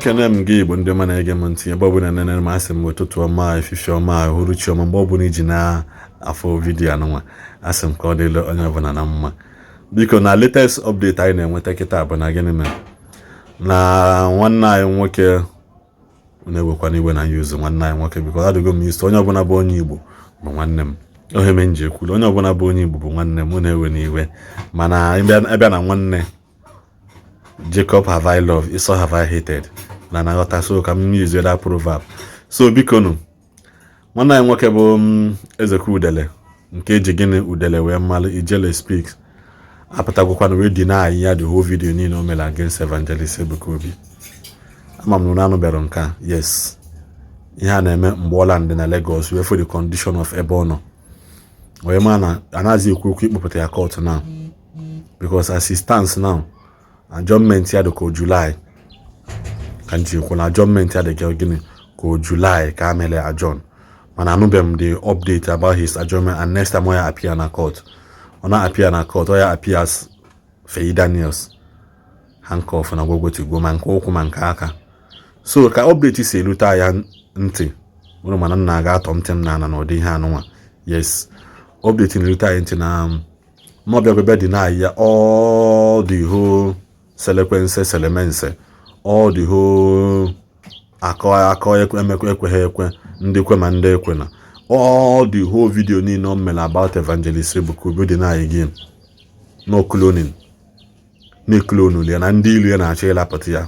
ekene m gị Igbo ndị ọma na-ege m ntị ebe ọ bụla na-enere m asị m ụtụtụ ọma efifie ọma uhuruchi ọma mgbe ọ bụla iji na-afọ vidiyo anụnwa asị m ka ọ dịla onye ọbụla na mma. Biko na latest update anyị na-enweta kịta bụ na gịnị mere na nwanne anyị nwoke na-ewekwana iwe na yuzu nwanne anyị nwoke biko adịgo m isi onye ọbụla bụ onye Igbo bụ nwanne m. Ohe m nji ekwulu onye ọbụla bụ onye Igbo bụ nwanne m na-ewe n'iwe mana ebe na nwanne Jacob have I loved, Esau have I hated. Na na-aghọta so ka m use that proverb. So biko nụ nwanne anyị nwoke bụ Ezekwu Udele nke eji gịnị Udele wee mmalụ Ijele speaks apụtagwakwana wee deny ya the whole video niile o mere against Evangelist Ebuka Obi. Ama m na anụ bịara nke a yes ihe a na-eme mgbe Igbo Land na Lagos wee for the condition of ebe ọ nọ wee ma na anaghịzi ekwu okwu ikpọpụta ya court now because as it stands now adjournment ya dị ka July ka nji ekwu na adjournment ya dị ka gịnị ka July ka amele adjourn mana anụbeghị the update about his adjournment and next time ọ ya appear na court ọ na-appear na court ọ ya appear as Feyi Daniels handcuff na gwogwotigwo ma nke ụkwụ ma nke aka. So ka update si elute ya ntị ụrụ mana nna aga atọ ntị m na ana n'ụdị ihe anụnwa yes update na-elute ya ntị na mọbịagwebe dị na ya all the whole selemense all the whole akọ ekweghị ekwe ndị kwe ma ndị ekwe na all the whole video niile o mere about Evangelist Ebuka Obi dị na again no cloning na na ndị ilu ya na-achọ ịlapụta ya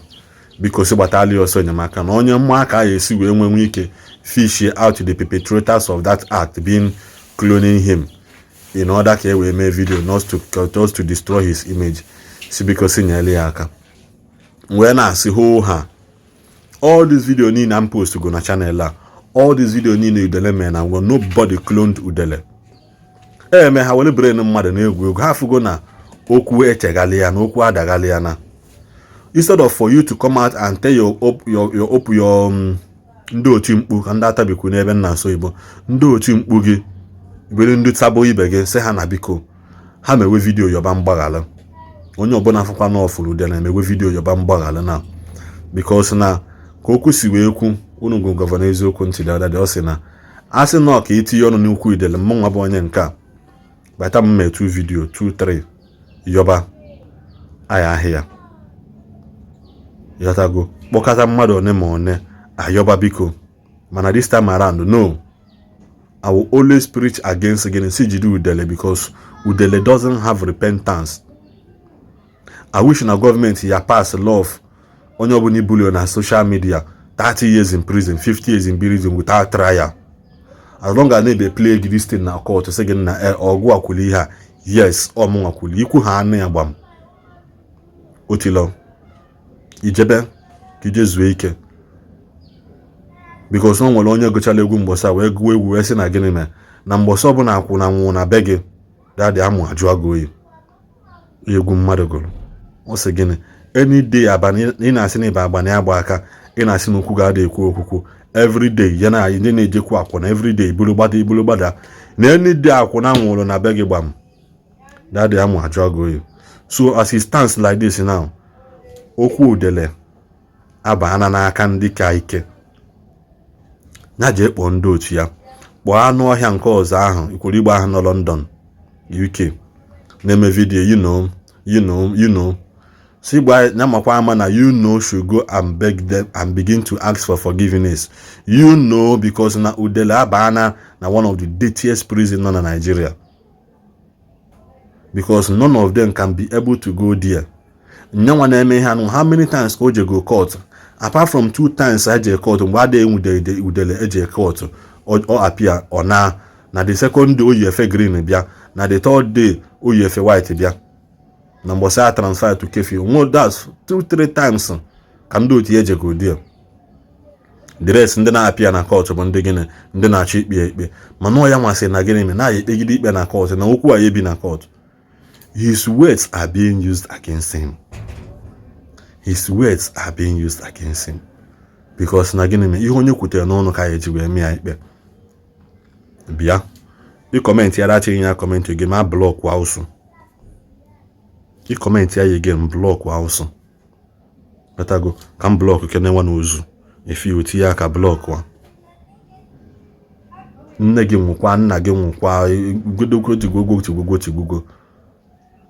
biko si gbatali ọsọ enyemaka na onye mma aka ya esi wee nwe ike fish out the perpetrators of that act being cloning him in order ka e wee mee video not to destroy his image si biko si nyele ya aka wee na-asị hoo ha all this video niile am post go na channel a all this video niile Udele mee na ngwa nobody cloned Udele eme ha wele brain mmadụ na-egwu egwu ha fugo na okwu echegali ya na okwu adagali ya na instead of for you to come out and tell your ndị otu mkpu ka ndị atabikwu n'ebe nna nso Igbo ndị otu mkpu gị ibere ndị tabo ibe gị sị ha na biko ha mewe video yoba mgbaghala onye ọbụla afụkwa na ọfụrụ Udele na-emewe video yoba mgbaghala na because na ka okwu si wee kwu unu go gọvanọ eziokwu ntị dada dị ọ sị na asị na ka itinye ọnụ n'ukwu Udele mmanwa bụ onye nke a bata m mee 2 video 2-3 yoba aya ahịa yatago kpọkọta mmadụ one ma one ayoba biko mana this time around no I will always preach against again jide Udele because Udele doesn't have repentance. I wish na government ya pass law of onye ọbụla ibulio na social media 30 years in prison 50 years in prison without trial as long as they play this thing na court say gị na ọgụ akwuli ha yes ọmụ akwuli ikwu ha anụ ya gbam otilo ijebe ka ije zuo ike because no nwere onye gụchala egwu mgbọsa wee gụọ egwu wee sị na gịnị mee na mgbọsa ọbụla akwụ na nwụ na be gị dadị amụ ajụ agụ oyi egwu mmadụ gụrụ ọ sị gịnị any day abalị ị na-asị na ịba abalị agba aka ị na-asị na okwu ga-ada ekwu okwukwu everyday ya na ndị na-ejekwu akwụ na everyday ibulu gbada na any day akwụ na nwụrụ na be gị gbam dadị amụ ajụ agụ oyi. So as it stands like this now okwu Udele abana n'aka ndị ka ike na je kpọọ ndị otu ya kpọọ anụ ọhịa nke ọzọ ahụ ikwuru Igbo ahụ nọ London UK na-eme video you know si gba na makwa ama na should go and beg them and begin to ask for forgiveness because na Udele abana na one of the dirtiest prison nọ na Nigeria because none of them can be able to go there. Nyanwa na-eme ihe anụ how many times ka o je go court apart from 2 times I je court mgbe ada Udele eje court or appear or na the second day oyefe green bịa na the third day oyefe white bịa na mgbọsa transfer to kefi that's 2-3 times ka ndị otu eje go there. The rest ndị na-apịa na court bụ ndị gịnị ndị na-achọ ikpe mana ọ ya nwasị na gịnị na ya ekpegide ikpe na court na okwu a ebi na court. His words are being used against him. His words are being used against him. Because na gịnị ihe onye kwutere n'ọnụ ka eji wee mee ya ikpe. Bịa i comment ya dachi ya comment gị ma block wa ụsụ. I comment ya again block wa ụsụ. Betago kan block kene nwa n'ozu efi oti ya ka block wa nne gị nwụkwa nna gị nwụkwa gogo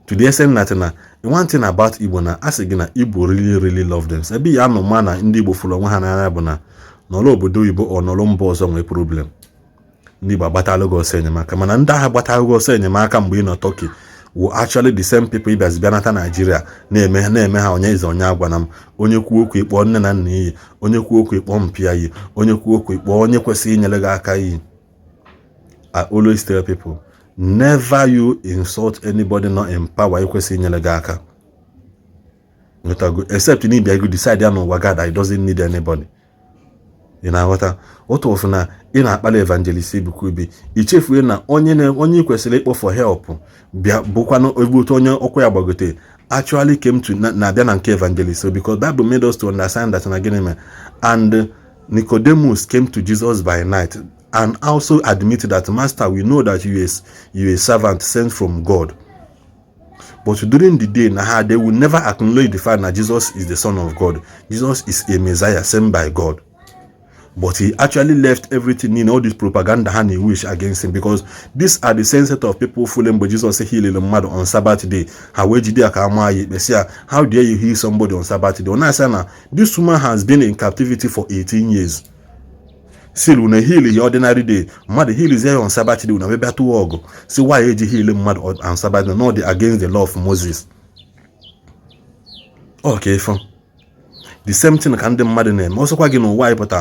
to the extent that na one thing about Igbo na asị gị na Igbo really love them. Ebe ya nọ ma na ndị Igbo fụrụ onwe ha n'anya bụ na n'ọlụ obodo Igbo ọ n'ọlụ mba ọzọ nwee problem. Ndị Igbo agbatalụ gị ọsọ enyemaka mana ndị agha gbatalụ gị ọsọ enyemaka mgbe ị nọ Turkey were actually the same people ịbịazi bịa nata Nigeria na-eme ha onye ize onye agwa na m onye kwuo okwu ịkpọ nne na nna iyi onye kwuo okwu ịkpọ mpịa iyi onye kwuo okwu ịkpọ onye kwesịrị inyere gị aka iyi. I always tell people, never you insult anybody not in power ekwesịrị inyere gị aka. Except you need to decide ya n'ụwa God that he doesn't need anybody. You know what? Otu ofu na ị na-akpali Evangelist Ebuka Obi ichefuo na onye kwesịrị ịkpọ for help bịa bụkwanụ otu onye ọkụ ya gbagote actually came to na-abịa na nke Evangelist because Bible made us to understand that na gịnị and Nicodemus came to Jesus by night and also admitted that, Master, we know that you are a servant sent from God. But during the day, they will never acknowledge the fact that Jesus is the Son of God. Jesus is a Messiah sent by God. But he actually left everything in all this propaganda and he wish against him because these are the same set of people fooling but Jesus said heal the mad on Sabbath day. How dare you heal somebody on Sabbath day? This woman has been in captivity for 18 years. Still, when heal the ordinary day, mother heal is here on Sabbath day. When we better to work, see why you heal mad on Sabbath day? No, they against the law of Moses. Okay, fine. The same thing can do mad name. Also, quite no why, but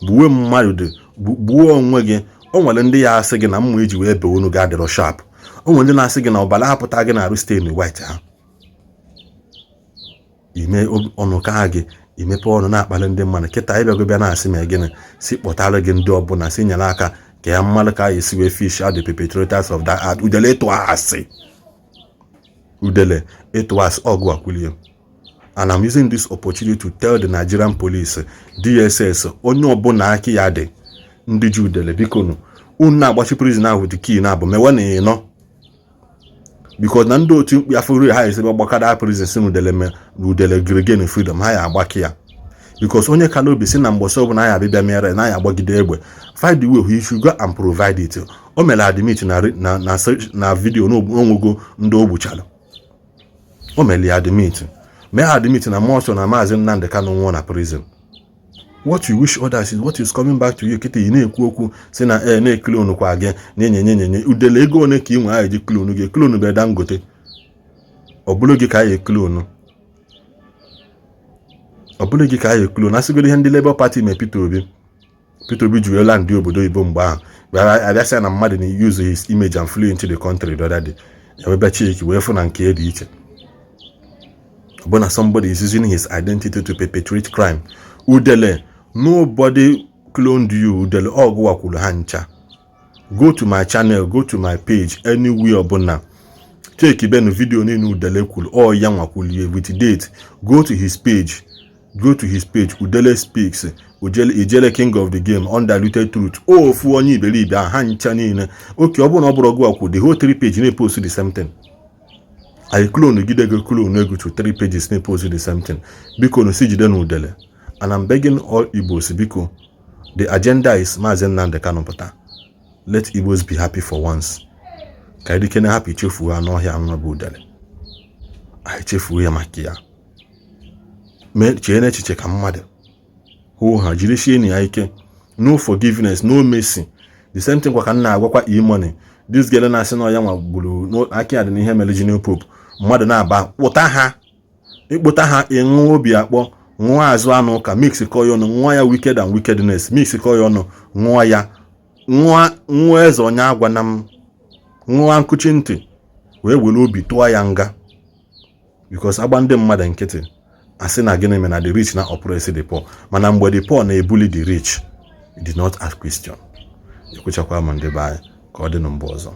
buwe mmadụ buwe onwe gị o nwere ndị ya asị gị na mmụ iji wee be unu ga-adịrọ sharp o nwere ndị na-asị gị na ọbara apụta gị na arụ stain white ha ime ọnụ ka gị imepe ọnụ na-akpali ndị mmadụ kịta ịbịago bịa na-asị ma gịnị si kpọtara gị ndị ọbụla si nyere aka ka ya mmadụ ka ya esi wee fish out the perpetrators of that act. Udele ịtụ asị udele ịtụ asị ọgụ akwụlie. And I'm using this opportunity to tell the Nigerian police, DSS, onye ọbụla aka ya dị ndị ji udele biko nu unu na-agbachi prison ahụ with the key na abụ mewe na ịnọ because na ndị otu mkpi afọ ha esi gbakada prison si n'udele gregen freedom ha ya agbaki ya because onye kala obi si na mgbọsị ọbụla ya abịbịa mere na ya agbagide egbe find the way he should go and provide it. O mere admit na video n'onwego ndị o gbuchara o mere admit may admit na most na Maazị Nnamdi Kanu nwụọ na prison. What you wish others is what is coming back to you. Kịta ị na-ekwu okwu si na na-eklonu kwa gị na-enyenye udele ego one ka ị nwe anyị ji klonu gị klonu bụ Dangote ọ bụrụ gị ka anyị eklonu asịgoro ihe ndị Labour Party mee Peter Obi juela ndị obodo Igbo mgbe ahụ abịasịa na mmadụ na use his image and flew into the country the other day ewebe chiki wee fụ na nke dị iche. But somebody is using his identity to perpetrate crime. Udele, nobody cloned you. Udele, oh, go akulu hancha. Go to my channel, go to my page, anywhere abona. Check even video ni Udele kulu. Oh, young akulu with date. Go to his page. Udele speaks. Ijele king of the game, undiluted truth. Oh, fu onyi believe hancha ni. Okay, abona go akulu. The whole 3 page ni post the same thing. I clone gidego clone ego to 3 pages na post the same thing. Biko no si jide no udele. And I'm begging all Igbos biko. The agenda is Maazị Nnamdi Kanu pụta. Let Igbos be happy for once. Ka ịdị kene happy chefu ha n'ọhịa nwa bụ udele. Anyị chefu ya maka ya. Chee na echiche ka mmadụ. Hụ ha jiri shie ni ya ike. No forgiveness, no mercy. The same thing kwa ka nna agwakwa e-money. This girl na-asị na ya nwa gburu no aka adị n'ihe mere Junior Pope mmadụ na-aba kpụta ha ịṅụ obi akpọ ṅụọ azụ anụ ka mix kọọ ya ọnụ ṅụọ ya wicked and wickedness mix kọọ ya ọnụ ṅụọ ya ṅụọ eze onye agwa na m ṅụọ nkụchi ntị wee were obi tụọ ya nga because agba ndị mmadụ nkịtị asị na gịnị mere na the rich na oppress the poor mana mgbe the poor na-ebuli the rich it did not ask question. Ekwechakwa ma ndị be anyị ka ọ dị na mgbe ọzọ.